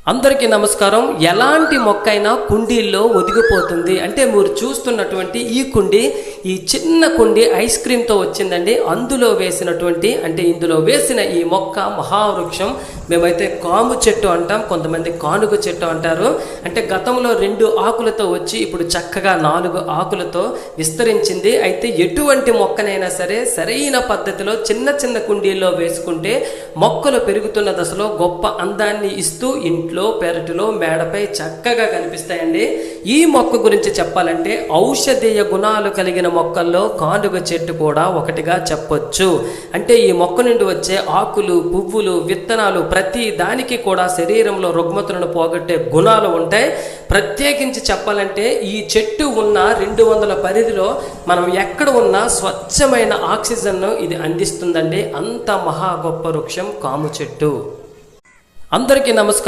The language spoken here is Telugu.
అందరికీ నమస్కారం. ఎలాంటి మొక్క అయినా కుండీల్లో ఒదిగిపోతుంది. అంటే మీరు చూస్తున్నటువంటి ఈ కుండీ, ఈ చిన్న కుండీ ఐస్ క్రీమ్తో వచ్చిందండి. ఇందులో వేసిన ఈ మొక్క మహావృక్షం. మేమైతే కాము చెట్టు అంటాం, కొంతమంది కానుగ చెట్టు అంటారు. అంటే గతంలో 2 ఆకులతో వచ్చి ఇప్పుడు చక్కగా 4 ఆకులతో విస్తరించింది. అయితే ఎటువంటి మొక్కనైనా సరే సరైన పద్ధతిలో చిన్న చిన్న కుండీల్లో వేసుకుంటే మొక్కలు పెరుగుతున్న దశలో గొప్ప అందాన్ని ఇస్తూ ఇంట్లో, పెరటిలో, మేడపై చక్కగా కనిపిస్తాయండి. ఈ మొక్క గురించి చెప్పాలంటే ఔషధీయ గుణాలు కలిగిన మొక్కల్లో కానుగ చెట్టు కూడా ఒకటిగా చెప్పొచ్చు. అంటే ఈ మొక్క నుండి వచ్చే ఆకులు, పువ్వులు, విత్తనాలు ప్రతి దానికి కూడా శరీరంలో రుగ్మతులను పోగొట్టే గుణాలు ఉంటాయి. ప్రత్యేకించి చెప్పాలంటే ఈ చెట్టు ఉన్న 200 పరిధిలో మనం ఎక్కడ ఉన్నా స్వచ్ఛమైన ఆక్సిజన్ను ఇది అందిస్తుందండి. అంత మహా గొప్ప వృక్షం కాము చెట్టు. అందరికీ నమస్కారం.